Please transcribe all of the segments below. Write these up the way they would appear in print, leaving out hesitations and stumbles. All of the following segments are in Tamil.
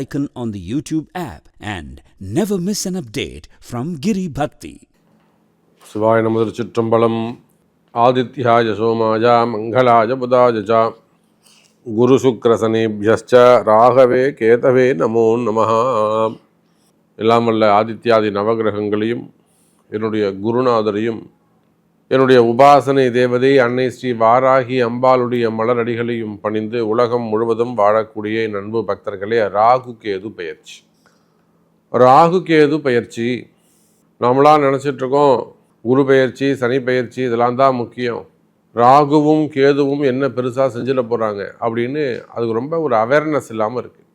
icon on the YouTube app and never miss an update from Giri Bhakti. சிவாய நமது திருச்சிற்றம்பலம். ஆதித்யாய சோமாய மங்களாய புதாய குரு சுக்ரசனேபியஸ்ச ராகவே கேதவே நமோ நமஹ. எல்லாம் வல்ல ஆதித்யாதி நவகிரகங்களையும் என்னுடைய குருநாதரையும் என்னுடைய உபாசனை தேவதை அன்னை ஸ்ரீ வாராகி அம்பாளுடைய மலரடிகளையும் பணிந்து உலகம் முழுவதும் வாழக்கூடிய என் அன்பு பக்தர்களே, ராகு கேது பயிற்சி. ராகு கேது பயிற்சி நம்மளாம் நினச்சிட்ருக்கோம் குரு பயிற்சி சனி பயிற்சி இதெல்லாம் தான் முக்கியம், ராகுவும் கேதுவும் என்ன பெருசாக செஞ்சிட போகிறாங்க அப்படின்னு அதுக்கு ரொம்ப ஒரு அவேர்னஸ் இல்லாமல் இருக்குது.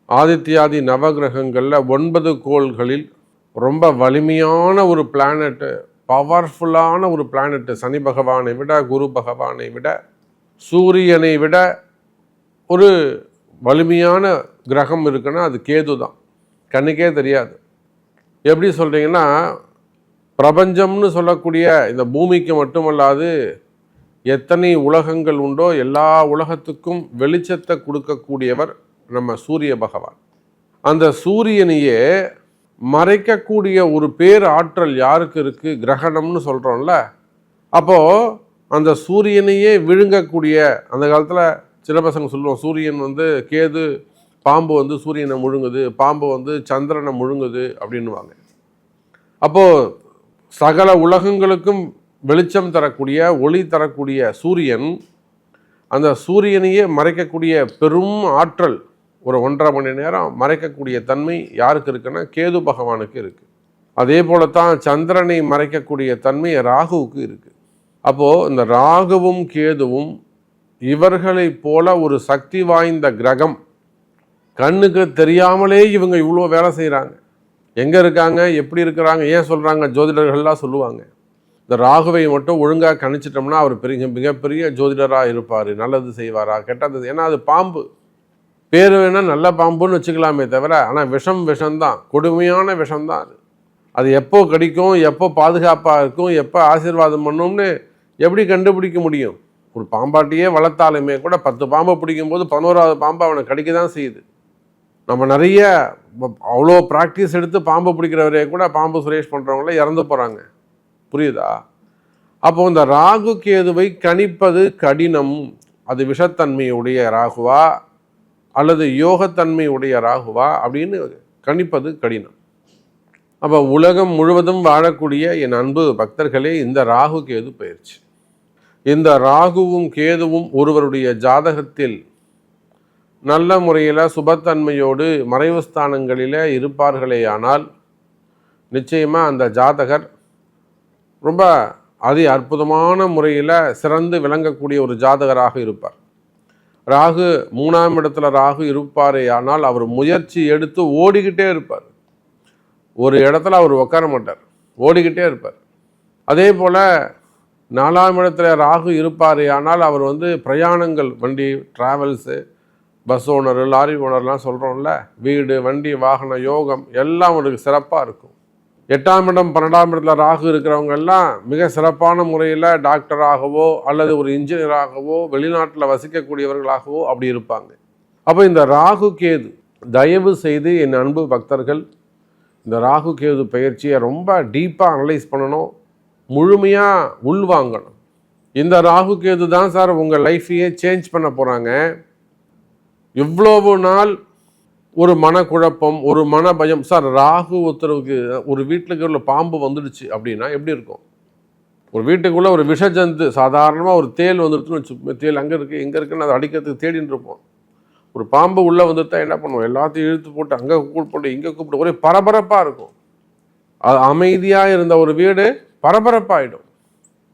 ஆதித்யாதி நவகிரகங்களில் 9 கோள்களில் ரொம்ப வலிமையான ஒரு பிளானட்டு, பவர்ஃபுல்லான ஒரு பிளானட்டு, சனி பகவானை விட குரு பகவானை விட சூரியனை விட ஒரு வலிமையான கிரகம் இருக்குன்னா அது கேது தான். கண்ணுக்கே தெரியாது. எப்படி சொல்கிறீங்கன்னா, பிரபஞ்சம்னு சொல்லக்கூடிய இந்த பூமிக்கு மட்டுமல்லாது எத்தனை உலகங்கள் உண்டோ எல்லா உலகத்துக்கும் வெளிச்சத்தை கொடுக்கக்கூடியவர் நம்ம சூரிய பகவான். அந்த சூரியனையே மறைக்கக்கூடிய ஒரு பேர் ஆற்றல் யாருக்கு இருக்குது? கிரகணம்னு சொல்கிறோம்ல. அப்போது அந்த சூரியனையே விழுங்கக்கூடிய, அந்த காலத்தில் சில பசங்க சொல்லுவோம் சூரியன் கேது, பாம்பு சூரியனை முழுங்குது, பாம்பு சந்திரனை முழுங்குது அப்படின்வாங்க. அப்போது சகல உலகங்களுக்கும் வெளிச்சம் தரக்கூடிய ஒளி தரக்கூடிய சூரியன், அந்த சூரியனையே மறைக்கக்கூடிய பெரும் ஆற்றல் ஒரு 1.5 மணி நேரம் மறைக்கக்கூடிய தன்மை யாருக்கு இருக்குன்னா கேது பகவானுக்கு இருக்குது. அதே போலத்தான் சந்திரனை மறைக்கக்கூடிய தன்மை ராகுவுக்கு இருக்குது. அப்போது இந்த ராகுவும் கேதுவும் இவர்களை போல ஒரு சக்தி வாய்ந்த கிரகம். கண்ணுக்கு தெரியாமலே இவங்க இவ்வளோ வேலை செய்கிறாங்க. எங்கே இருக்காங்க, எப்படி இருக்கிறாங்க, ஏன் சொல்கிறாங்க? ஜோதிடர்கள்லாம் சொல்லுவாங்க, இந்த ராகுவை மட்டும் ஒழுங்காக கணிச்சிட்டோம்னா அவர் மிகப்பெரிய ஜோதிடராக இருப்பார், நல்லது செய்வாரா கெட்டது. ஏன்னா அது பாம்பு, பேர் வேணால் நல்ல பாம்புன்னு வச்சுக்கலாமே தவிர, ஆனால் விஷம்தான், கொடுமையான விஷம்தான் அது. அது எப்போ கடிக்கும், எப்போ பாதுகாப்பாக இருக்கும், எப்போ ஆசீர்வாதம் பண்ணும்னு எப்படி கண்டுபிடிக்க முடியும்? ஒரு பாம்பாட்டியே வளர்த்தாலுமே கூட 10 பாம்பை பிடிக்கும்போது 11வது பாம்பு அவனை கடிக்க தான் செய்யுது. நம்ம நிறைய அவ்வளோ ப்ராக்டிஸ் எடுத்து பாம்பு பிடிக்கிறவரே கூட பாம்பு சுரேஷ் பண்ணுறவங்கள இறந்து போகிறாங்க. புரியுதா? அப்போ இந்த ராகு கேதுவை கணிப்பது கடினம். அது விஷத்தன்மையுடைய ராகுவா அல்லது யோகத்தன்மையுடைய ராகுவா அப்படின்னு கணிப்பது கடினம். அப்போ உலகம் முழுவதும் வாழக்கூடிய என் அன்பு பக்தர்களே, இந்த ராகு கேது பயிற்சி, இந்த ராகுவும் கேதுவும் ஒருவருடைய ஜாதகத்தில் நல்ல முறையில் சுபத்தன்மையோடு மறைவு ஸ்தானங்களில் இருப்பார்களேயானால் நிச்சயமாக அந்த ஜாதகர் ரொம்ப அற்புதமான முறையில் சிறந்து விளங்கக்கூடிய ஒரு ஜாதகராக இருப்பார். ராகு 3ஆம் இடத்துல ராகு இருப்பாரே ஆனால் அவர் முயற்சி எடுத்து ஓடிக்கிட்டே இருப்பார். ஒரு இடத்துல அவர் உட்கார மாட்டார், ஓடிக்கிட்டே இருப்பார். அதே போல் 4ஆம் இடத்துல ராகு இருப்பாரே ஆனால் அவர் பிரயாணங்கள், வண்டி டிராவல்ஸு, பஸ் ஓனர், லாரி ஓனர்லாம் சொல்கிறோம்ல, வீடு வண்டி வாகன யோகம் எல்லாம் அவருக்கு சிறப்பாக இருக்கும். 8ஆம் இடம் 12ஆம் இடத்துல ராகு இருக்கிறவங்க எல்லாம் மிக சிறப்பான முறையில் டாக்டராகவோ அல்லது ஒரு இன்ஜினியராகவோ வெளிநாட்டில் வசிக்கக்கூடியவர்களாகவோ அப்படி இருப்பாங்க. அப்போ இந்த ராகு கேது, தயவு செய்து என் அன்பு பக்தர்கள் இந்த ராகு கேது பயிற்சியை ரொம்ப டீப்பாக அனலைஸ் பண்ணணும், முழுமையாக உள்வாங்கணும். இந்த ராகு கேது தான் சார் உங்கள் லைஃப்பையே சேஞ்ச் பண்ண போகிறாங்க. இவ்வளவு நாள் ஒரு மனக்குழப்பம், ஒரு மன பயம். சார் ராகு உத்தரவுக்கு ஒரு வீட்டுக்குள்ள பாம்பு வந்துடுச்சு அப்படின்னா எப்படி இருக்கும்? ஒரு வீட்டுக்குள்ளே ஒரு விஷஜந்து, சாதாரணமாக ஒரு தேல் வந்துடுச்சுன்னு வச்சு, தேல் அங்கே இருக்குது இங்கே இருக்குன்னு அதை அடிக்கிறதுக்கு தேடின்னு இருப்போம். ஒரு பாம்பு உள்ளே வந்துட்டா என்ன பண்ணுவோம்? எல்லாத்தையும் இழுத்து போட்டு அங்கே கூப்பிட்டு இங்கே கூப்பிட்டு ஒரே பரபரப்பாக இருக்கும். அது அமைதியாக இருந்த ஒரு வீடு பரபரப்பாகிடும்.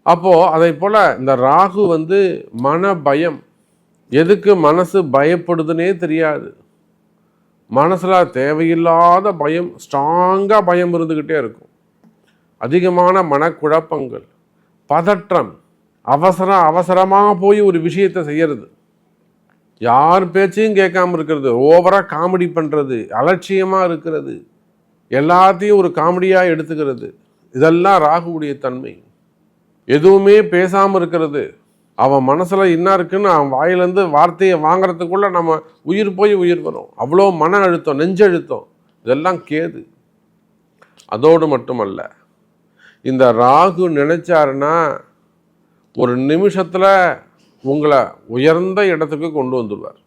அப்போது அதை போல் இந்த ராகு மன பயம், எதுக்கு மனசு பயப்படுதுன்னே தெரியாது. மனசில் தேவையில்லாத பயம், ஸ்ட்ராங்காக பயம் இருந்துக்கிட்டே இருக்கும். அதிகமான மனக்குழப்பங்கள், பதற்றம், அவசரமாக போய் ஒரு விஷயத்தை செய்கிறது, யார் பேச்சையும் கேட்காம இருக்கிறது, ஓவராக காமெடி பண்ணுறது, அலட்சியமாக இருக்கிறது, எல்லாத்தையும் ஒரு காமெடியாக எடுத்துக்கிறது, இதெல்லாம் ராகுவுடைய தன்மை. எதுவுமே பேசாமல் இருக்கிறது, அவன் மனசில் என்ன இருக்குன்னு அவன் வாயிலேருந்து வார்த்தையை வாங்கிறதுக்குள்ளே நம்ம உயிர் போய் உயிர் வரும். அவ்வளோ மன அழுத்தம், நெஞ்சழுத்தம், இதெல்லாம் கேது. அதோடு மட்டுமல்ல, இந்த ராகு நினைச்சாருன்னா ஒரு நிமிஷத்தில் உங்களை உயர்ந்த இடத்துக்கு கொண்டு வந்துடுவார்.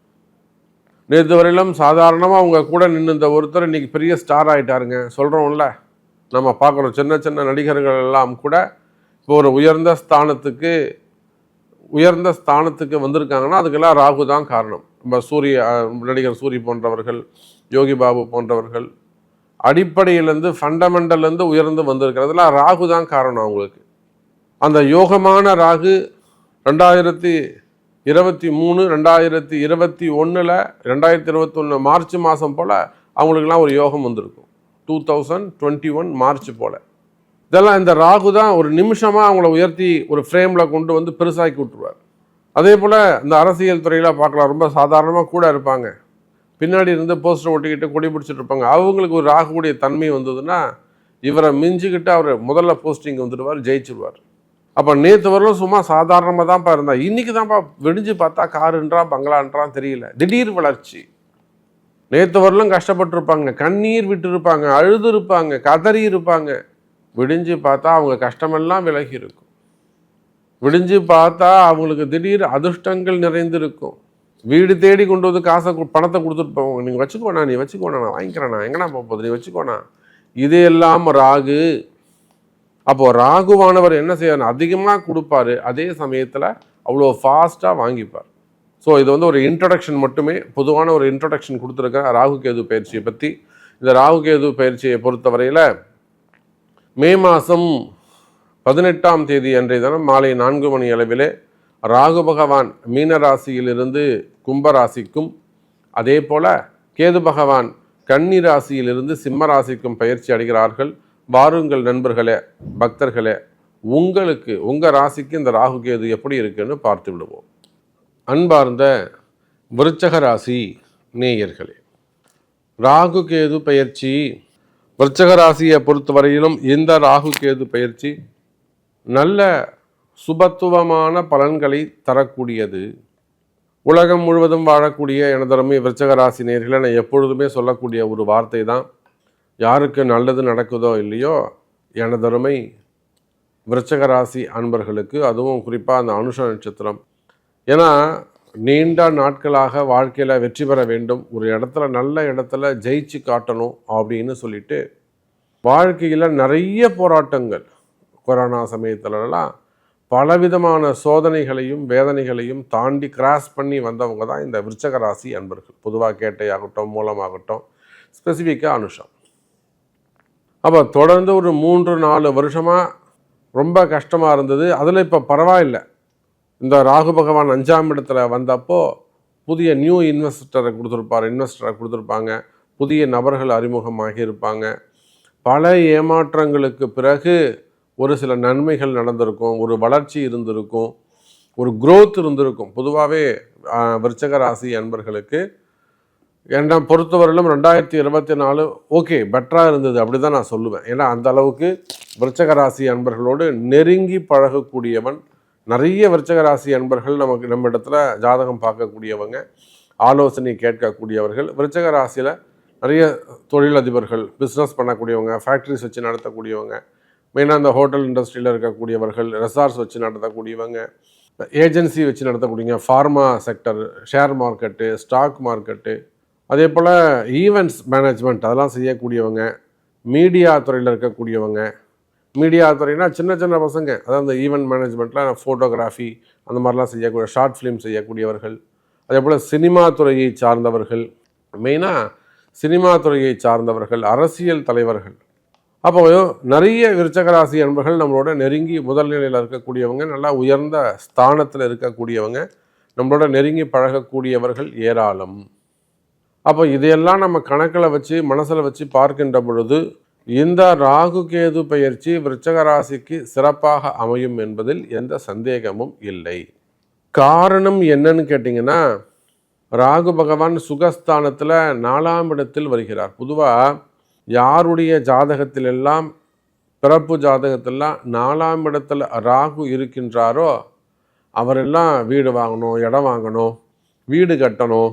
நேற்று வரையிலும் சாதாரணமாக அவங்க கூட நின்று இந்த ஒருத்தர் இன்றைக்கி பெரிய ஸ்டார் ஆகிட்டாருங்க சொல்கிறோம்ல. நம்ம பார்க்குறோம் சின்ன சின்ன நடிகர்கள் எல்லாம் கூட இப்போ ஒரு உயர்ந்த ஸ்தானத்துக்கு வந்திருக்காங்கன்னா அதுக்கெல்லாம் ராகு தான் காரணம். நம்ம நடிகர் சூரி போன்றவர்கள், யோகி பாபு போன்றவர்கள் அடிப்படையிலேருந்து ஃபண்டமெண்டல்லேருந்து உயர்ந்து வந்திருக்கிறதுலாம் ராகு தான் காரணம் அவங்களுக்கு. அந்த யோகமான ராகு 2023, 2021, 2021 மார்ச் மாதம் போல் அவங்களுக்கெல்லாம் ஒரு யோகம் வந்திருக்கும். 2021 மார்ச் போல். இதெல்லாம் இந்த ராகு தான் ஒரு நிமிஷமாக அவங்கள உயர்த்தி ஒரு ஃப்ரேமில் கொண்டு வந்து பெருசாக்கி விட்டுருவார். அதே போல் இந்த அரசியல் துறையில் பார்க்கலாம், ரொம்ப சாதாரணமாக கூட இருப்பாங்க, பின்னாடி இருந்து போஸ்டர் ஒட்டிக்கிட்டு கொடி பிடிச்சிட்டு இருப்பாங்க. அவங்களுக்கு ஒரு ராகுடைய தன்மை வந்ததுன்னா இவரை மிஞ்சிக்கிட்டு அவர் முதல்ல போஸ்டிங் வந்துடுவார், ஜெயிச்சிருவார். அப்போ நேற்று வரலும் சும்மா சாதாரணமாக தான்ப்பா இருந்தா, இன்றைக்கி தான்ப்பா விடிஞ்சு பார்த்தா காருன்றான் பங்களான்றான் தெரியல, திடீர் வளர்ச்சி. நேற்று வரலும் கஷ்டப்பட்டுருப்பாங்க, கண்ணீர் விட்டு இருப்பாங்க, அழுது இருப்பாங்க, கதறி இருப்பாங்க. விடிஞ்சு பார்த்தா அவங்க கஷ்டமெல்லாம் விலகி இருக்கும். விடிஞ்சு பார்த்தா அவங்களுக்கு திடீர் அதிர்ஷ்டங்கள் நிறைந்திருக்கும். வீடு தேடி கொண்டு வந்து பணத்தை கொடுத்துட்டு போவாங்க. நீங்கள் வச்சுக்கோண்ணா, நீ வச்சுக்கோண்ணா, நான் வாங்கிக்கிறேண்ணா, எங்கன்னா போகுது, நீ வச்சுக்கோண்ணா. இதையெல்லாம் ராகு. அப்போது ராகுவானவர் என்ன செய்யணும், அதிகமாக கொடுப்பாரு, அதே சமயத்தில் அவ்வளோ ஃபாஸ்ட்டாக வாங்கிப்பார். ஸோ இது வந்து ஒரு இன்ட்ரடக்ஷன் மட்டுமே, பொதுவான ஒரு இன்ட்ரடக்ஷன் கொடுத்துருக்கேன் ராகு கேது பயிற்சியை பற்றி. இந்த ராகு கேது பயிற்சியை பொறுத்தவரையில் மே மாதம் 18ஆம் தேதி அன்றைய தினம் மாலை 4 மணி அளவிலே ராகு பகவான் மீன ராசியிலிருந்து கும்ப ராசிக்கும், அதே போல் கேது பகவான் கன்னி ராசியிலிருந்து சிம்ம ராசிக்கும் பயிற்சி அடைகிறார்கள். வாருங்கள் நண்பர்களே, பக்தர்களே, உங்களுக்கு உங்கள் ராசிக்கு இந்த ராகு கேது எப்படி இருக்குன்னு பார்த்து விடுவோம். அன்பார்ந்த விருச்சக ராசி நேயர்களே, ராகு கேது பயிற்சி விருச்சக ராசியை பொறுத்தவரையிலும் இந்த ராகு கேது பயிற்சி நல்ல சுபத்துவமான பலன்களை தரக்கூடியது. உலகம் முழுவதும் வாழக்கூடிய எனதருமை விருச்சக ராசி நேயர்களை நான் எப்பொழுதுமே சொல்லக்கூடிய ஒரு வார்த்தை தான், யாருக்கு நல்லது நடக்குதோ இல்லையோ எனதருமை விருச்சக ராசி அன்பர்களுக்கு, அதுவும் குறிப்பாக அந்த அனுஷ நட்சத்திரம், ஏன்னா நீண்ட நாட்களாக வாழ்க்கையில் வெற்றி பெற வேண்டும், ஒரு இடத்துல நல்ல இடத்துல ஜெயிச்சு காட்டணும் அப்படின்னு சொல்லிட்டு வாழ்க்கையில் நிறைய போராட்டங்கள், கொரோனா சமயத்துலலாம் பலவிதமான சோதனைகளையும் வேதனைகளையும் தாண்டி கிராஸ் பண்ணி வந்தவங்க தான் இந்த விருச்சக ராசி அன்பர்கள். பொதுவாக கேட்டையாகட்டும், மூலமாகட்டும், ஸ்பெசிஃபிக்காக அனுஷம். அப்போ தொடர்ந்து ஒரு 3-4 வருஷமாக ரொம்ப கஷ்டமாக இருந்தது. அதில் இப்போ பரவாயில்லை. இந்த ராகு பகவான் 5ஆம் இடத்துல வந்தப்போ புதிய நியூ இன்வெஸ்டரை கொடுத்துருப்பாங்க, புதிய நபர்கள் அறிமுகமாகி இருப்பாங்க. பல ஏமாற்றங்களுக்கு பிறகு ஒரு சில நன்மைகள் நடந்திருக்கும், ஒரு வளர்ச்சி இருந்திருக்கும், ஒரு growth இருந்திருக்கும். பொதுவாகவே விருச்சக ராசி அன்பர்களுக்கு என்னை பொறுத்தவரையிலும் 2024 ஓகே பெட்டராக இருந்தது அப்படி தான் நான் சொல்லுவேன். ஏன்னா அந்த அளவுக்கு விருச்சக ராசி அன்பர்களோடு நெருங்கி பழகக்கூடியவன். நிறைய விருச்சக ராசி அன்பர்கள் நம்ம இடத்துல ஜாதகம் பார்க்கக்கூடியவங்க, ஆலோசனை கேட்கக்கூடியவர்கள். விருச்சக ராசியில் நிறைய தொழிலதிபர்கள், பிஸ்னஸ் பண்ணக்கூடியவங்க, ஃபேக்ட்ரிஸ் வச்சு நடத்தக்கூடியவங்க, மெயினாக அந்த ஹோட்டல் இண்டஸ்ட்ரியில் இருக்கக்கூடியவர்கள், ரெசார்ட்ஸ் வச்சு நடத்தக்கூடியவங்க, ஏஜென்சி வச்சு நடத்தக்கூடியவங்க, pharma sector, share market, stock market, அதே போல் ஈவெண்ட்ஸ் மேனேஜ்மெண்ட் அதெல்லாம் செய்யக்கூடியவங்க, மீடியா துறையில் இருக்கக்கூடியவங்க. மீடியா துறைனா சின்ன சின்ன பசங்க, அதாவது இந்த ஈவெண்ட் மேனேஜ்மெண்ட்டில் ஃபோட்டோகிராஃபி அந்த மாதிரிலாம் செய்யக்கூடிய, ஷார்ட் ஃபிலிம் செய்யக்கூடியவர்கள், அதே போல் சினிமா துறையை சார்ந்தவர்கள், மெயினாக சினிமா துறையை சார்ந்தவர்கள், அரசியல் தலைவர்கள். அப்போ நிறைய விருச்சக ராசி அன்பர்கள் நம்மளோட நெருங்கி முதல் நிலையில் இருக்கக்கூடியவங்க, நல்லா உயர்ந்த ஸ்தானத்தில் இருக்கக்கூடியவங்க, நம்மளோட நெருங்கி பழகக்கூடியவர்கள் ஏராளம். அப்போ இதையெல்லாம் நம்ம கணக்கில் வச்சு மனசில் வச்சு பார்க்கின்ற பொழுது இந்த ராகு கேது பயிற்சி விருச்சக ராசிக்கு சிறப்பாக அமையும் என்பதில் எந்த சந்தேகமும் இல்லை. காரணம் என்னன்னு கேட்டிங்கன்னா, ராகு பகவான் சுகஸ்தானத்தில் 4ஆம் இடத்தில் வருகிறார். பொதுவாக யாருடைய ஜாதகத்திலெல்லாம் பிறப்பு ஜாதகத்திலாம் 4ஆம் இடத்துல ராகு இருக்கின்றாரோ அவரெல்லாம் வீடு வாங்கணும், இடம் வாங்கணும், வீடு கட்டணும்,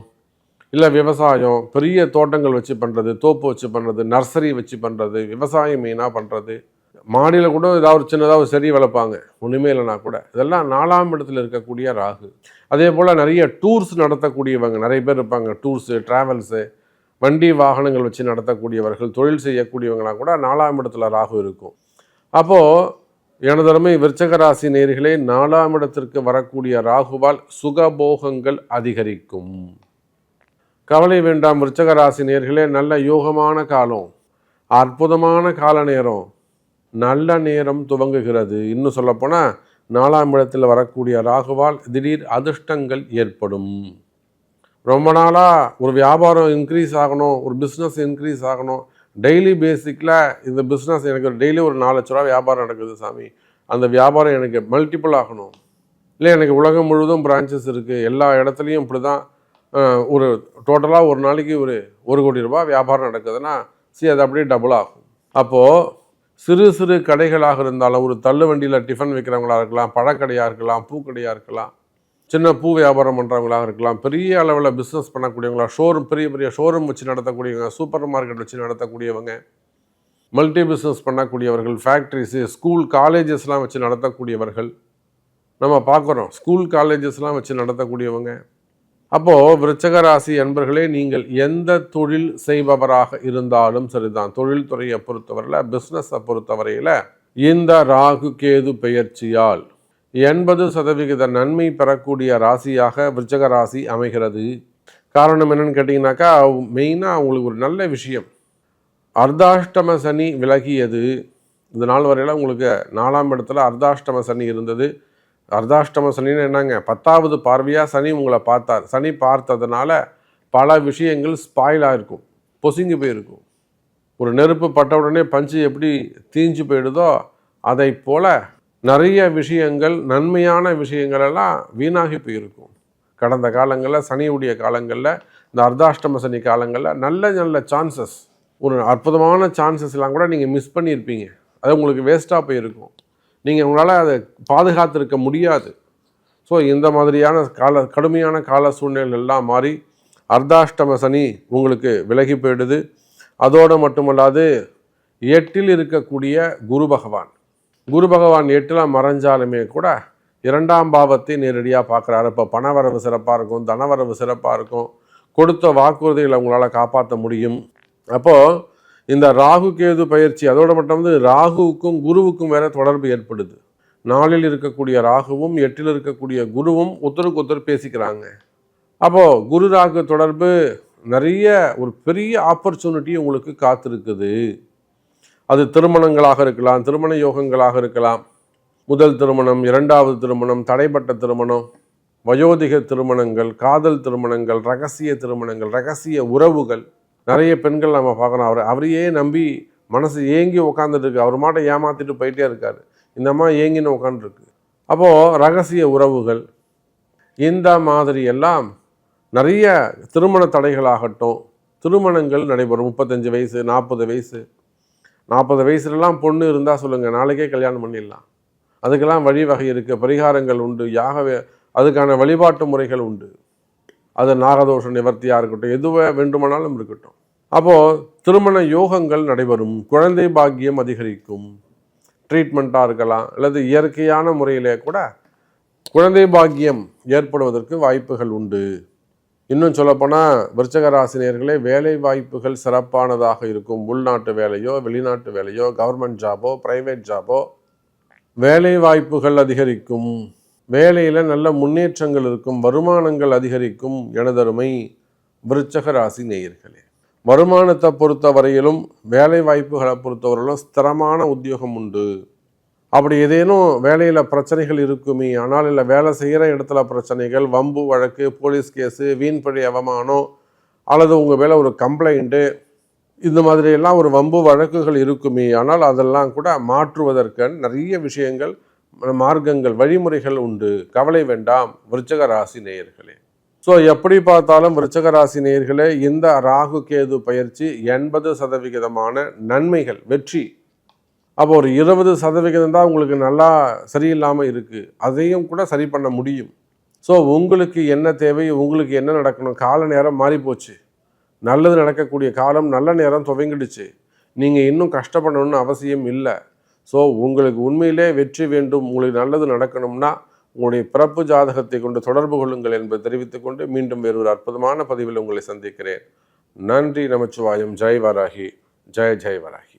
இல்லை விவசாயம், பெரிய தோட்டங்கள் வச்சு பண்ணுறது, தோப்பு வச்சு பண்ணுறது, நர்சரி வச்சு பண்ணுறது, விவசாயம் மெயினாக பண்ணுறது, மாடியில் கூட ஏதாவது ஒரு சின்னதாக ஒரு செடி வளர்ப்பாங்க ஒன்றுமே இல்லைனா கூட. இதெல்லாம் 4ஆம் இடத்துல இருக்கக்கூடிய ராகு. அதே போல் நிறைய டூர்ஸ் நடத்தக்கூடியவங்க நிறைய பேர் இருப்பாங்க. டூர்ஸு, ட்ராவல்ஸு, வண்டி வாகனங்கள் வச்சு நடத்தக்கூடியவர்கள், தொழில் செய்யக்கூடியவங்களாம் கூட 4ஆம் இடத்துல ராகு இருக்கும். அப்போது எனதருமை விருச்சக ராசி நேயர்களே, 4ஆம் இடத்திற்கு வரக்கூடிய ராகுவால் சுகபோகங்கள் அதிகரிக்கும். கவலை வேண்டாம் விருச்சக ராசி நேயர்களே, நல்ல யோகமான காலம், அற்புதமான கால நேரம், நல்ல நேரம் துவங்குகிறது. இன்னும் சொல்லப்போனால் 4ஆம் இடத்தில் வரக்கூடிய ராகுவால் திடீர் அதிர்ஷ்டங்கள் ஏற்படும். ரொம்ப நாளாக ஒரு வியாபாரம் இன்க்ரீஸ் ஆகணும், ஒரு பிஸ்னஸ் இன்க்ரீஸ் ஆகணும், டெய்லி பேசிக்கில் இந்த பிஸ்னஸ் எனக்கு டெய்லி ஒரு 4 லட்ச ரூபா வியாபாரம் நடக்குது சாமி, அந்த வியாபாரம் எனக்கு மல்டிபிள் ஆகணும், இல்லை எனக்கு உலகம் முழுவதும் பிரான்ச்சஸ் இருக்குது, எல்லா இடத்துலையும் இப்படி தான் ஒரு டோட்டலாக ஒரு நாளைக்கு ஒரு 1 கோடி ரூபாய் வியாபாரம் நடக்குதுன்னா அது அப்படியே டபுள் ஆகும். அப்போது சிறு சிறு கடைகளாக இருந்தாலும், ஒரு தள்ளு வண்டியில் டிஃபன் வைக்கிறவங்களாக இருக்கலாம், பழக்கடையாக இருக்கலாம், பூக்கடையாக இருக்கலாம், சின்ன பூ வியாபாரம் பண்ணுறவங்களாக இருக்கலாம், பெரிய அளவில் பிஸ்னஸ் பண்ணக்கூடியவங்களா, ஷோரூம், பெரிய பெரிய ஷோரூம் வச்சு நடத்தக்கூடியவங்க, சூப்பர் மார்க்கெட் வச்சு நடத்தக்கூடியவங்க, மல்டி பிஸ்னஸ் பண்ணக்கூடியவர்கள், ஃபேக்ட்ரிஸு, ஸ்கூல் காலேஜஸ்லாம் வச்சு நடத்தக்கூடியவர்கள் நம்ம பார்க்குறோம். ஸ்கூல் காலேஜஸ்லாம் வச்சு நடத்தக்கூடியவங்க. அப்போது விருச்சக ராசி அன்பர்களே, நீங்கள் எந்த தொழில் செய்பவராக இருந்தாலும் சரிதான், தொழில்துறையை பொறுத்தவரையில், பிஸ்னஸை பொறுத்தவரையில் இந்த ராகு கேது பெயர்ச்சியால் 80% நன்மை பெறக்கூடிய ராசியாக விருச்சக ராசி அமைகிறது. காரணம் என்னன்னு கேட்டிங்கனாக்கா, மெயினாக உங்களுக்கு ஒரு நல்ல விஷயம், அர்த்தாஷ்டம சனி விலகியது. இந்த நாள் வரையில் உங்களுக்கு 4ஆம் இடத்துல அர்த்தாஷ்டம சனி இருந்தது. அர்த்தாஷ்டம சனின்னு என்னங்க, 10வது பார்வையாக சனி உங்களை பார்த்தார். சனி பார்த்ததுனால பல விஷயங்கள் ஸ்பாயிலாக இருக்கும், பொசுங்கி போயிருக்கும். ஒரு நெருப்பு பட்ட உடனே பஞ்சு எப்படி தீஞ்சு போயிடுதோ அதை போல் நிறைய விஷயங்கள், நன்மையான விஷயங்கள் எல்லாம் வீணாகி போயிருக்கும். கடந்த காலங்களில், சனியுடைய காலங்களில், இந்த அர்த்தாஷ்டம சனி காலங்களில் நல்ல நல்ல சான்சஸ், ஒரு அற்புதமான சான்சஸ் எல்லாம் கூட நீங்கள் மிஸ் பண்ணியிருப்பீங்க. அது உங்களுக்கு வேஸ்ட்டாக போயிருக்கும். நீங்கள் உங்களால் அதை பாதுகாத்திருக்க முடியாது. ஸோ இந்த மாதிரியான கடுமையான கால சூழ்நிலைகள் எல்லாம் மாறி அர்த்தாஷ்டம சனி உங்களுக்கு விலகி போயிடுது. அதோடு மட்டுமல்லாது 8ல் இருக்கக்கூடிய குரு பகவான் 8ல் மறைஞ்சாலுமே கூட 2ஆம் பாவத்தை நேரடியாக பார்க்குறாரு. இப்போ பணவரவு சிறப்பாக இருக்கும், தனவரவு சிறப்பாக இருக்கும், கொடுத்த வாக்குறுதிகளை உங்களால் காப்பாற்ற முடியும். அப்போது இந்த ராகு கேது பயிற்சி, அதோடு மட்டும் ராகுவுக்கும் குருவுக்கும் வேற தொடர்பு ஏற்படுது. 4ல் இருக்கக்கூடிய ராகுவும் 8ல் இருக்கக்கூடிய குருவும் ஒருத்தருக்கு ஒருத்தர் பேசிக்கிறாங்க. அப்போது குரு ராகு தொடர்பு நிறைய ஒரு பெரிய ஆப்பர்ச்சுனிட்டி உங்களுக்கு காத்திருக்குது. அது திருமணங்களாக இருக்கலாம், திருமண யோகங்களாக இருக்கலாம், முதல் திருமணம், 2வது திருமணம், தடைப்பட்ட திருமணம், வயோதிக திருமணங்கள், காதல் திருமணங்கள், ரகசிய திருமணங்கள், ரகசிய உறவுகள். நிறைய பெண்கள் நம்ம பார்க்கணும், அவரையே நம்பி மனசு ஏங்கி உட்காந்துட்டு இருக்கு, அவர் மாட்டை ஏமாற்றிட்டு போயிட்டே இருக்காரு, இந்த அம்மா ஏங்கின்னு உட்காந்துருக்கு. அப்போது ரகசிய உறவுகள், இந்த மாதிரி எல்லாம் நிறைய திருமண தடைகளாகட்டும், திருமணங்கள் நடைபெறும். 35 வயசு, 40 வயசு, 40 வயசுலலாம் பொண்ணு இருந்தால் சொல்லுங்கள், நாளைக்கே கல்யாணம் பண்ணிடலாம். அதுக்கெல்லாம் வழிவகை இருக்குது, பரிகாரங்கள் உண்டு, அதுக்கான வழிபாட்டு முறைகள் உண்டு. அது நாகதோஷ நிவர்த்தியாக இருக்கட்டும், எதுவே வேண்டுமானாலும் இருக்கட்டும். அப்போது திருமண யோகங்கள் நடைபெறும், குழந்தை பாக்கியம் அதிகரிக்கும். ட்ரீட்மெண்ட்டாக இருக்கலாம், அல்லது இயற்கையான முறையிலே கூட குழந்தை பாக்கியம் ஏற்படுவதற்கு வாய்ப்புகள் உண்டு. இன்னும் சொல்லப்போனால் விருச்சக ராசினியர்களே, வேலை வாய்ப்புகள் சிறப்பானதாக இருக்கும். உள்நாட்டு வேலையோ, வெளிநாட்டு வேலையோ, கவர்மெண்ட் ஜாபோ, ப்ரைவேட் ஜாபோ, வேலை வாய்ப்புகள் அதிகரிக்கும். வேலையில் நல்ல முன்னேற்றங்கள் இருக்கும், வருமானங்கள் அதிகரிக்கும். எனதருமை விருச்சக ராசி நேயர்களே, வருமானத்தை பொறுத்த வரையிலும், வேலை வாய்ப்புகளை பொறுத்தவரையிலும் ஸ்திரமான உத்தியோகம் உண்டு. அப்படி ஏதேனும் வேலையில் பிரச்சனைகள் இருக்குமே ஆனால், இல்லை வேலை செய்கிற இடத்துல பிரச்சனைகள், வம்பு வழக்கு, போலீஸ் கேஸு, வீண்பழி அவமானம், அல்லது உங்கள் மேலே ஒரு கம்ப்ளைண்ட்டு, இந்த மாதிரியெல்லாம் ஒரு வம்பு வழக்குகள் இருக்குமே ஆனால் அதெல்லாம் கூட மாற்றுவதற்கு நிறைய விஷயங்கள், மார்க்கங்கள், வழிமுறைகள் உண்டு. கவலை வேண்டாம் விருச்சக ராசி நேயர்களே. ஸோ எப்படி பார்த்தாலும் விருச்சக ராசி நேயர்களே, இந்த ராகு கேது பயிற்சி 80% நன்மைகள், வெற்றி, அப்போ ஒரு 20% தான் உங்களுக்கு நல்லா சரியில்லாமல் இருக்குது, அதையும் கூட சரி பண்ண முடியும். ஸோ உங்களுக்கு என்ன தேவை, உங்களுக்கு என்ன நடக்கணும், கால நேரம் மாறிப்போச்சு, நல்லது நடக்கக்கூடிய காலம், நல்ல நேரம் துவங்கிடுச்சு. நீங்கள் இன்னும் கஷ்டப்படணும்னு அவசியம் இல்லை. ஸோ உங்களுக்கு உண்மையிலே வெற்றி வேண்டும், உங்களுக்கு நல்லது நடக்கணும்னா உங்களுடைய பிறப்பு ஜாதகத்தை கொண்டு தொடர்பு கொள்ளுங்கள் என்பதை தெரிவித்துக்கொண்டு மீண்டும் வேறு ஒரு அற்புதமான பதிவில் உங்களை சந்திக்கிறேன். நன்றி. நமச்சிவாயம். ஜெய் வராகி. ஜெய் ஜெய் வராகி.